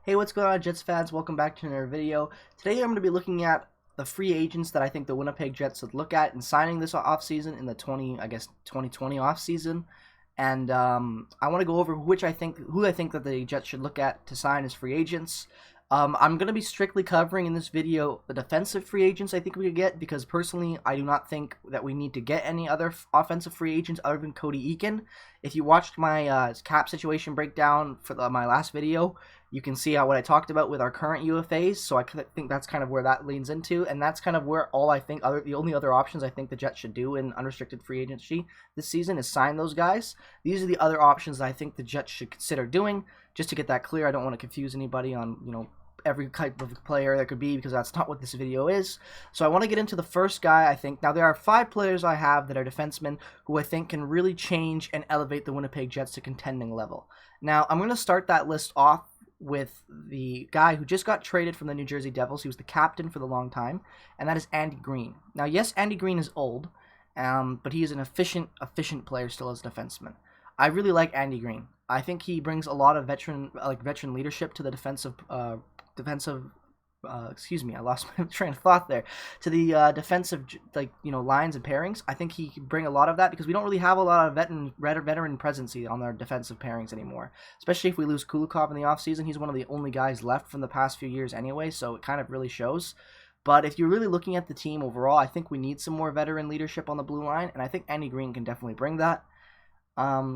Hey, what's going on, Jets fans? Welcome back to another video. Today I'm going to be looking at the free agents that I think the Winnipeg Jets would look at in signing this offseason in the 2020 offseason. And I want to go over who I think that the Jets should look at to sign as free agents. I'm going to be strictly covering in this video the defensive free agents I think we could get, because personally I do not think that we need to get any other offensive free agents other than Cody Eakin. If you watched my cap situation breakdown for my last video, you can see what I talked about with our current UFAs, so I think that's kind of where that leans into, and that's kind of where the only other options I think the Jets should do in unrestricted free agency this season is sign those guys. These are the other options that I think the Jets should consider doing. Just to get that clear, I don't want to confuse anybody on, every type of player there could be, because that's not what this video is. So I want to get into the first guy I think. Now, there are 5 players I have that are defensemen who I think can really change and elevate the Winnipeg Jets to contending level. Now, I'm going to start that list off with the guy who just got traded from the New Jersey Devils. He was the captain for the long time, and that is Andy Greene. Now, yes, Andy Greene is old, but he is an efficient player still as a defenseman. I really like Andy Greene. I think he brings a lot of veteran leadership to the I lost my train of thought there. To the defensive, lines and pairings. I think he can bring a lot of that, because we don't really have a lot of veteran presence on our defensive pairings anymore. Especially if we lose Kulikov in the offseason. He's one of the only guys left from the past few years anyway, so it kind of really shows. But if you're really looking at the team overall, I think we need some more veteran leadership on the blue line, and I think Andy Greene can definitely bring that.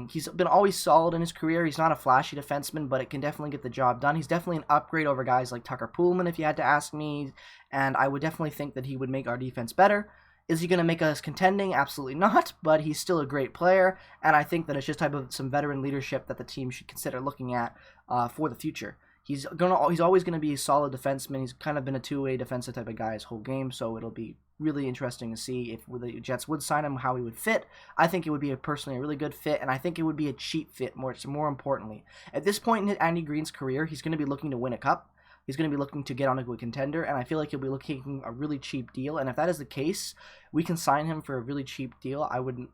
He's been always solid in his career. He's not a flashy defenseman, but it can definitely get the job done. He's definitely an upgrade over guys like Tucker Poolman, if you had to ask me, and I would definitely think that he would make our defense better. Is he going to make us contending? Absolutely not, but he's still a great player, and I think that it's just type of some veteran leadership that the team should consider looking at for the future. He's always going to be a solid defenseman. He's kind of been a two-way defensive type of guy his whole game, so it'll be really interesting to see if the Jets would sign him, how he would fit. I think it would be personally a really good fit, and I think it would be a cheap fit more importantly. At this point in Andy Greene's career, he's going to be looking to win a cup. He's going to be looking to get on a good contender, and I feel like he'll be looking a really cheap deal. And if that is the case, we can sign him for a really cheap deal. I wouldn't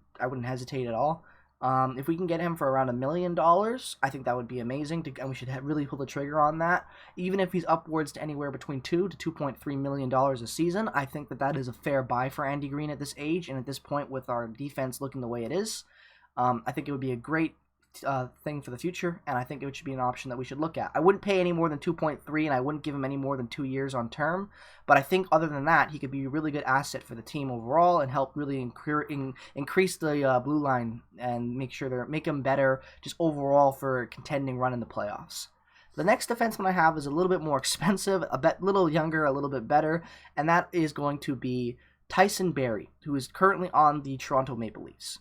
hesitate at all. If we can get him for around $1 million, I think that would be amazing, and we should really pull the trigger on that. Even if he's upwards to anywhere between $2 to $2.3 million a season, I think that is a fair buy for Andy Greene at this age and at this point with our defense looking the way it is. I think it would be a great thing for the future, and I think it should be an option that we should look at. I wouldn't pay any more than 2.3, and I wouldn't give him any more than 2 years on term, but I think other than that, he could be a really good asset for the team overall and help really increase the blue line and make him better just overall for a contending run in the playoffs. The next defenseman I have is a little bit more expensive, little younger, a little bit better, and that is going to be Tyson Barrie, who is currently on the Toronto Maple Leafs.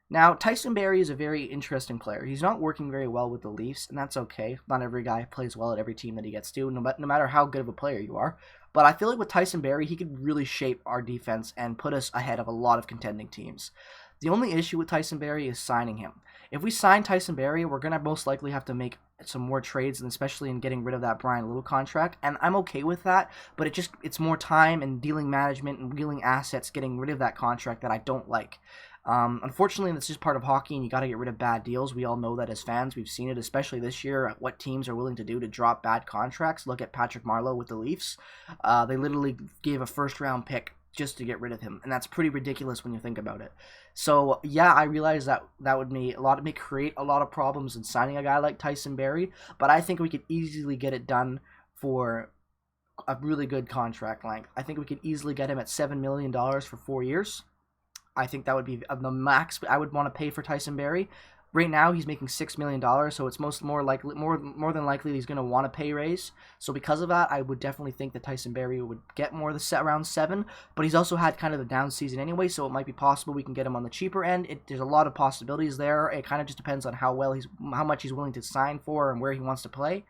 Now, Tyson Barrie is a very interesting player. He's not working very well with the Leafs, and that's okay. Not every guy plays well at every team that he gets to, no matter how good of a player you are. But I feel like with Tyson Barrie, he could really shape our defense and put us ahead of a lot of contending teams. The only issue with Tyson Barrie is signing him. If we sign Tyson Barrie, we're going to most likely have to make some more trades, and especially in getting rid of that Brian Little contract, and I'm okay with that, but it's more time and dealing management and dealing assets, getting rid of that contract that I don't like. Unfortunately, this is part of hockey, and you got to get rid of bad deals. We all know that as fans. We've seen it, especially this year, what teams are willing to do to drop bad contracts. Look at Patrick Marleau with the Leafs. They literally gave a first-round pick just to get rid of him, and that's pretty ridiculous when you think about it. So, yeah, I realize that would create a lot of problems in signing a guy like Tyson Barrie, but I think we could easily get it done for a really good contract length. I think we could easily get him at $7 million for 4 years. I think that would be the max I would want to pay for Tyson Barrie. Right now, he's making $6 million, so it's more than likely he's going to want a pay raise. So because of that, I would definitely think that Tyson Barrie would get more around 7. But he's also had kind of a down season anyway, so it might be possible we can get him on the cheaper end. There's a lot of possibilities there. It kind of just depends on how much he's willing to sign for and where he wants to play.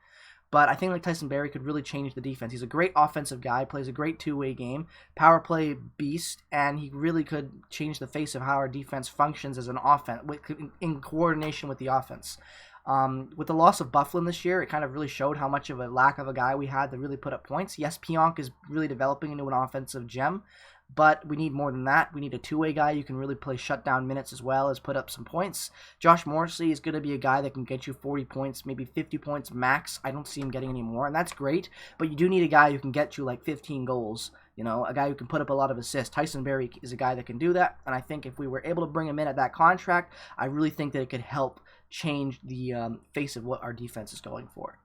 But I think like Tyson Barrie could really change the defense. He's a great offensive guy, plays a great two-way game, power play beast, and he really could change the face of how our defense functions as an offense in coordination with the offense. With the loss of Bufflin this year, it kind of really showed how much of a lack of a guy we had to really put up points. Yes, Pionk is really developing into an offensive gem, but we need more than that. We need a two-way guy who can really play shutdown minutes as well as put up some points. Josh Morrissey is going to be a guy that can get you 40 points, maybe 50 points max. I don't see him getting any more, and that's great, but you do need a guy who can get you like 15 goals, a guy who can put up a lot of assists. Tyson Barrie is a guy that can do that, and I think if we were able to bring him in at that contract, I really think that it could help change the face of what our defense is going for.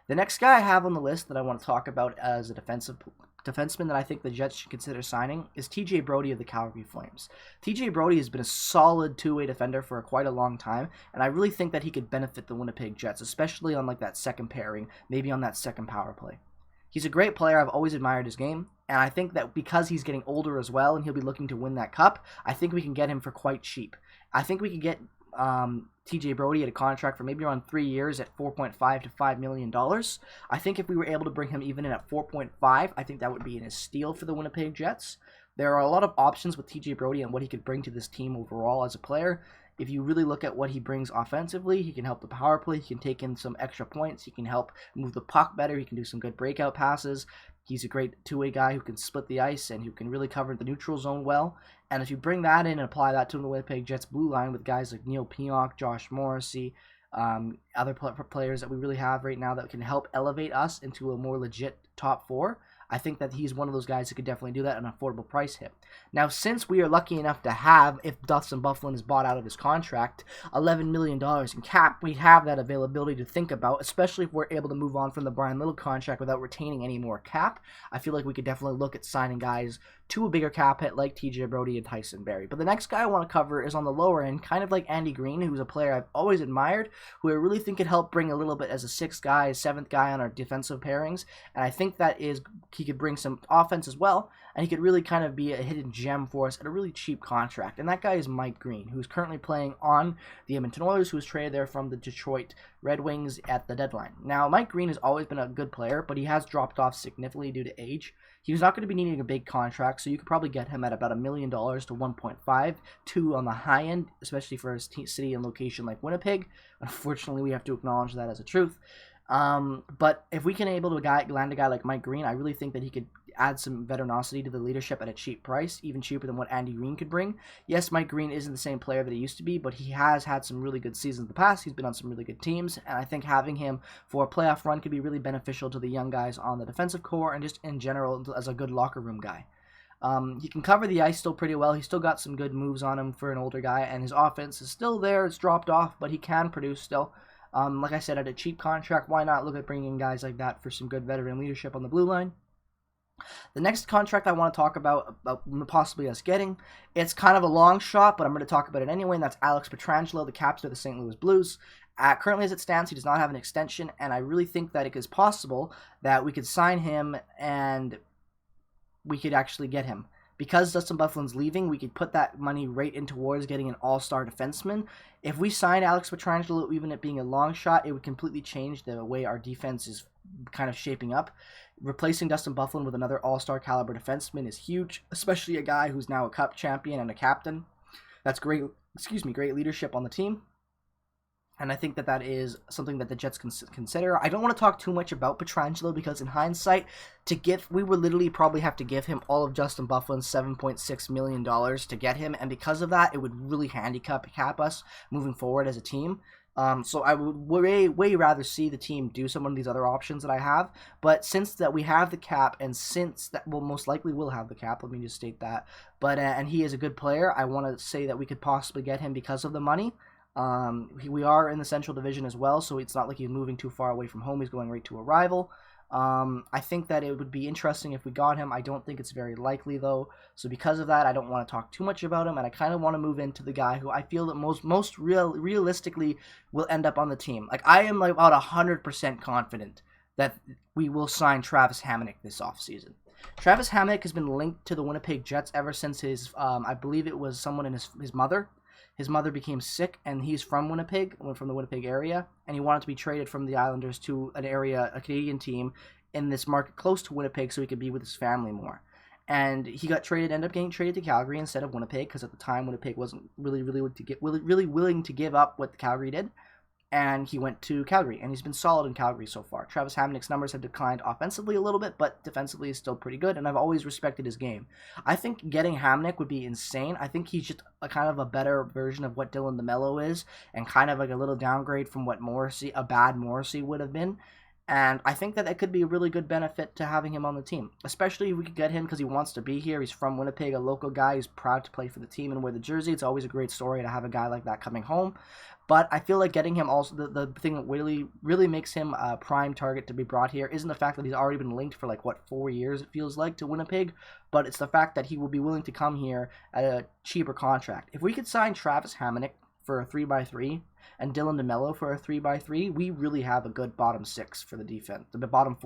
The next guy I have on the list that I want to talk about as a defenseman that I think the Jets should consider signing is TJ Brodie of the Calgary Flames. TJ Brodie has been a solid two-way defender for quite a long time, and I really think that he could benefit the Winnipeg Jets, especially on like that second pairing, maybe on that second power play. He's a great player. I've always admired his game, and I think that because he's getting older as well and he'll be looking to win that cup, I think we can get him for quite cheap. I think we could get TJ Brodie at a contract for maybe around 3 years at $4.5 to $5 million. I think if we were able to bring him even in at 4.5, I think that would be a steal for the Winnipeg Jets. There are a lot of options with TJ Brodie and what he could bring to this team overall as a player. If you really look at what he brings offensively, he can help the power play, he can take in some extra points, he can help move the puck better, he can do some good breakout passes. He's a great two-way guy who can split the ice and who can really cover the neutral zone well. And if you bring that in and apply that to the Winnipeg Jets blue line with guys like Neil Pionk, Josh Morrissey, other players that we really have right now that can help elevate us into a more legit top four, I think that he's one of those guys who could definitely do that at an affordable price hit. Now, since we are lucky enough to have, if Dustin Byfuglien is bought out of his contract, $11 million in cap, we have that availability to think about, especially if we're able to move on from the Brian Little contract without retaining any more cap. I feel like we could definitely look at signing guys to a bigger cap hit like TJ Brodie and Tyson Barrie. But the next guy I want to cover is on the lower end, kind of like Andy Greene, who's a player I've always admired, who I really think could help bring a little bit as a sixth guy, seventh guy on our defensive pairings. And I think that is he could bring some offense as well, and he could really kind of be a hidden gem for us at a really cheap contract. And that guy is Mike Greene, who's currently playing on the Edmonton Oilers, who was traded there from the Detroit Red Wings at the deadline. Now, Mike Greene has always been a good player, but he has dropped off significantly due to age. He was not going to be needing a big contract, so you could probably get him at about $1 million to 1.5, 2 on the high end, especially for his city and location like Winnipeg. Unfortunately, we have to acknowledge that as a truth. But if we can able to land a guy like Mike Greene, I really think that he could add some veteranosity to the leadership at a cheap price, even cheaper than what Andy Greene could bring. Yes, Mike Greene isn't the same player that he used to be, but he has had some really good seasons in the past. He's been on some really good teams, and I think having him for a playoff run could be really beneficial to the young guys on the defensive core and just in general as a good locker room guy. He can cover the ice still pretty well. He's still got some good moves on him for an older guy, and his offense is still there. It's dropped off, but he can produce still. Like I said, at a cheap contract, why not look at bringing in guys like that for some good veteran leadership on the blue line? The next contract I want to talk about possibly us getting, it's kind of a long shot, but I'm going to talk about it anyway, and that's Alex Pietrangelo, the captain of the St. Louis Blues. Currently, as it stands, he does not have an extension, and I really think that it is possible that we could sign him and we could actually get him. Because Dustin Byfuglien's leaving, we could put that money right in towards getting an all-star defenseman. If we sign Alex Pietrangelo, even it being a long shot, it would completely change the way our defense is kind of shaping up. Replacing Dustin Byfuglien with another all-star caliber defenseman is huge, especially a guy who's now a cup champion and a captain. That's great, great leadership on the team. And I think that that is something that the Jets can consider. I don't want to talk too much about Pietrangelo because in hindsight, we would literally probably have to give him all of Dustin Byfuglien's $7.6 million to get him. And because of that, it would really handicap us moving forward as a team. So I would way rather see the team do some of these other options that I have. But since that we have the cap, and since that we'll most likely will have the cap, let me just state that. But and he is a good player, I want to say that we could possibly get him because of the money. We are in the Central Division as well, so it's not like he's moving too far away from home. He's going right to a rival. I think that it would be interesting if we got him. I don't think it's very likely, though. So because of that, I don't want to talk too much about him, and I kind of want to move into the guy who I feel that most realistically will end up on the team. Like, I am about 100% confident that we will sign Travis Hamonic this offseason. Travis Hamonic has been linked to the Winnipeg Jets ever since his, I believe it was someone in his mother. His mother became sick, and he's from Winnipeg, from the Winnipeg area, and he wanted to be traded from the Islanders to a Canadian team in this market close to Winnipeg so he could be with his family more. And he ended up getting traded to Calgary instead of Winnipeg because at the time Winnipeg wasn't really willing to give up what Calgary did. and he went to Calgary, and he's been solid in Calgary so far. Travis Hamonic's numbers have declined offensively a little bit, but defensively is still pretty good, and I've always respected his game. I think getting Hamonic would be insane. I think he's just a kind of a better version of what Dylan DeMello is, and kind of like a little downgrade from what a bad Morrissey would have been. And I think that could be a really good benefit to having him on the team, especially if we could get him because he wants to be here. He's from Winnipeg, a local guy. He's proud to play for the team and wear the jersey. It's always a great story to have a guy like that coming home. But I feel like getting him also, the thing that really makes him a prime target to be brought here isn't the fact that he's already been linked for 4 years, it feels like, to Winnipeg, but it's the fact that he will be willing to come here at a cheaper contract. If we could sign Travis Hamonic for a 3x3 and Dylan DeMello for a 3x3, we really have a good bottom six for the defense. The bottom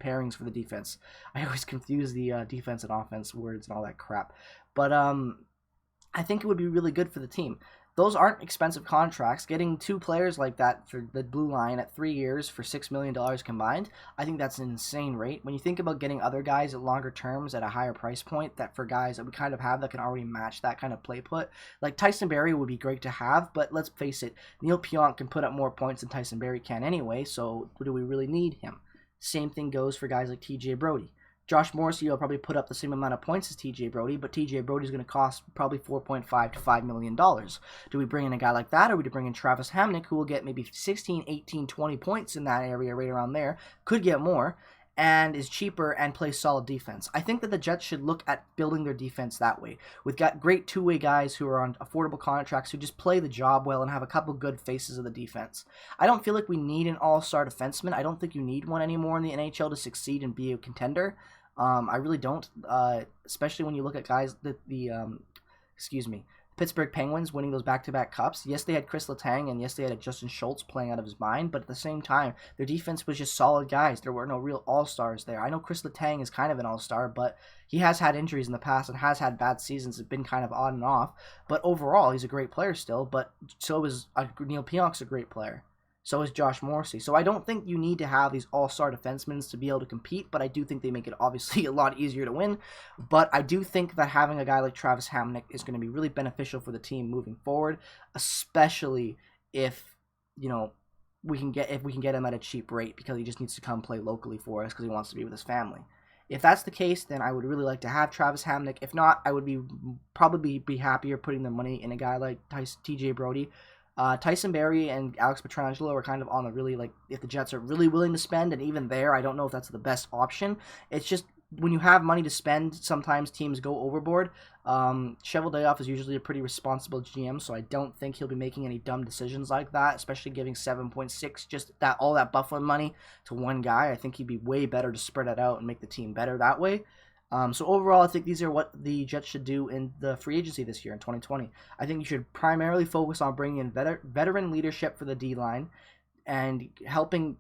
pairings for the defense. I always confuse the defense and offense words and all that crap. But I think it would be really good for the team. Those aren't expensive contracts. Getting 2 players like that for the blue line at 3 years for $6 million combined, I think that's an insane rate. When you think about getting other guys at longer terms at a higher price point, that for guys that we kind of have that can already match that kind of play put, like Tyson Barrie would be great to have, but let's face it, Neil Pionk can put up more points than Tyson Barrie can anyway, so do we really need him? Same thing goes for guys like TJ Brodie. Josh Morrissey will probably put up the same amount of points as TJ Brodie, but TJ Brodie is going to cost probably $4.5 to $5 million. Do we bring in a guy like that, or do we bring in Travis Hamonic, who will get maybe 16, 18, 20 points in that area, right around there, could get more, and is cheaper and plays solid defense? I think that the Jets should look at building their defense that way. We've got great two-way guys who are on affordable contracts who just play the job well and have a couple good faces of the defense. I don't feel like we need an all-star defenseman. I don't think you need one anymore in the NHL to succeed and be a contender. I really don't, especially when you look at guys that Pittsburgh Penguins winning those back-to-back cups. Yes, they had Chris Letang, and yes, they had a Justin Schultz playing out of his mind, but at the same time, their defense was just solid guys. There were no real all-stars there. I know Chris Letang is kind of an all-star, but he has had injuries in the past and has had bad seasons. It's been kind of on and off, but overall, he's a great player still, but so is Neil Pionk's a great player. So is Josh Morrissey. So I don't think you need to have these all-star defensemen to be able to compete, but I do think they make it obviously a lot easier to win. But I do think that having a guy like Travis Hamonic is going to be really beneficial for the team moving forward, especially if, we can get him at a cheap rate because he just needs to come play locally for us because he wants to be with his family. If that's the case, then I would really like to have Travis Hamonic. If not, I would probably be happier putting the money in a guy like TJ Brodie. Tyson Barrie and Alex Pietrangelo are kind of on the really, if the Jets are really willing to spend, and even there, I don't know if that's the best option. It's just, when you have money to spend, sometimes teams go overboard. Cheveldayoff is usually a pretty responsible GM, so I don't think he'll be making any dumb decisions like that, especially giving 7.6, just all that Buffalo money to one guy. I think he'd be way better to spread it out and make the team better that way. So overall, I think these are what the Jets should do in the free agency this year in 2020. I think you should primarily focus on bringing in veteran leadership for the D-line and helping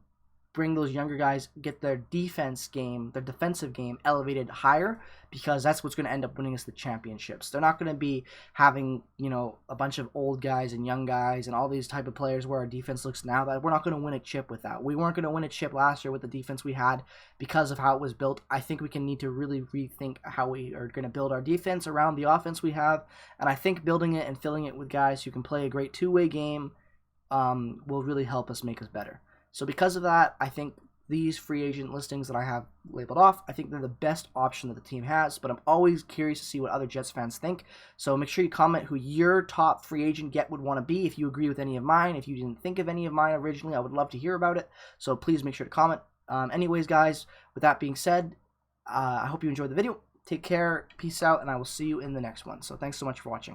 bring those younger guys, get their defensive game elevated higher, because that's what's going to end up winning us the championships. They're not going to be having, a bunch of old guys and young guys and all these type of players where our defense looks now. That we're not going to win a chip with that. We weren't going to win a chip last year with the defense we had because of how it was built. I think we need to really rethink how we are going to build our defense around the offense we have, and I think building it and filling it with guys who can play a great two-way game will really help us make us better. So because of that, I think these free agent listings that I have labeled off, I think they're the best option that the team has, but I'm always curious to see what other Jets fans think. So make sure you comment who your top free agent get would want to be, if you agree with any of mine. If you didn't think of any of mine originally, I would love to hear about it. So please make sure to comment. Anyways, guys, with that being said, I hope you enjoyed the video. Take care, peace out, and I will see you in the next one. So thanks so much for watching.